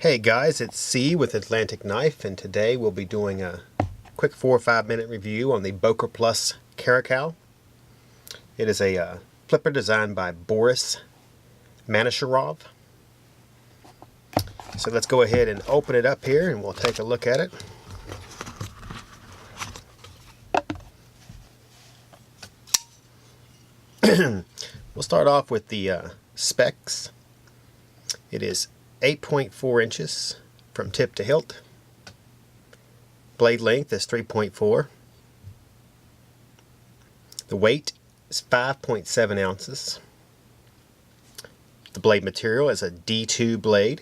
Hey guys, it's C with Atlantic Knife, and today we'll be doing a quick 4 or 5 minute review on the Boker Caracal. It is a flipper designed by Boris Manasharov. So let's go ahead and open it up here and we'll take a look at it. We'll start off with the specs. It is 8.4 inches from tip to hilt. Blade length is 3.4. The weight is 5.7 ounces. The blade material is a D2 blade,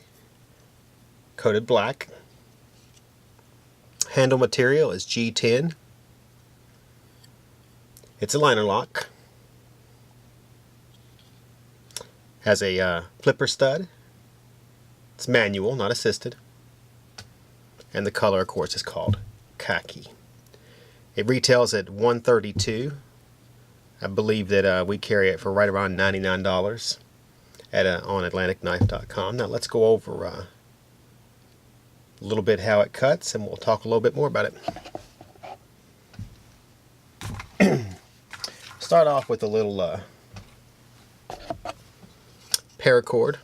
coated black. Handle material is G10. It's a liner lock. Has a flipper stud. It's manual, not assisted. And the color, of course, is called khaki. It retails at $132. I believe that we carry it for right around $99 on AtlanticKnife.com. Now let's go over a little bit how it cuts, and we'll talk a little bit more about it. Start off with a little paracord.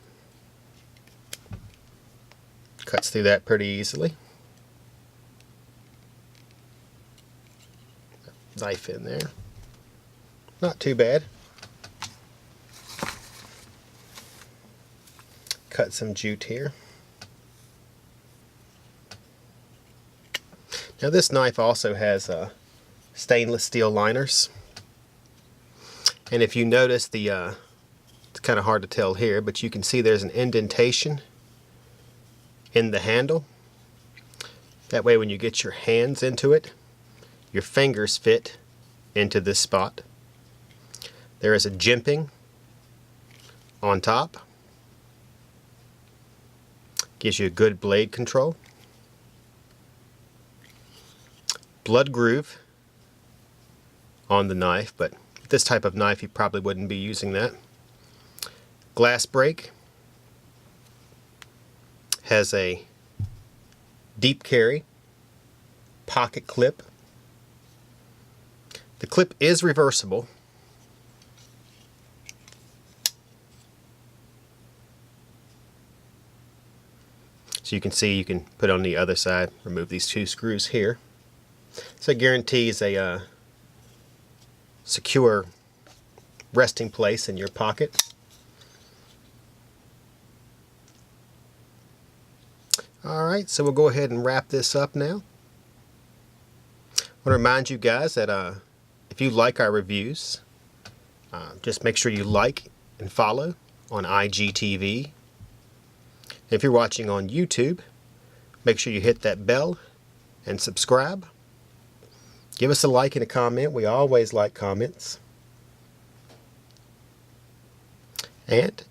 Cuts through that pretty easily. Knife in there. Not too bad. Cut some jute here. Now this knife also has stainless steel liners. And if you notice it's kind of hard to tell here, but you can see there's an indentation in the handle. That way when you get your hands into it, your fingers fit into this spot. There is a jimping on top. Gives you a good blade control. Blood groove on the knife, but with this type of knife you probably wouldn't be using that. Glass break. Has a deep carry pocket clip. The clip is reversible. So you can see you can put it on the other side, remove these two screws here. So it guarantees a secure resting place in your pocket. Alright, so we'll go ahead and wrap this up now. I want to remind you guys that if you like our reviews, just make sure you like and follow on IGTV. If you're watching on YouTube, make sure you hit that bell and subscribe. Give us a like and a comment. We always like comments. And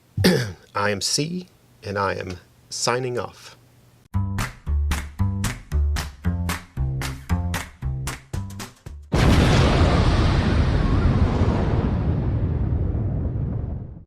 I am C, and I am signing off.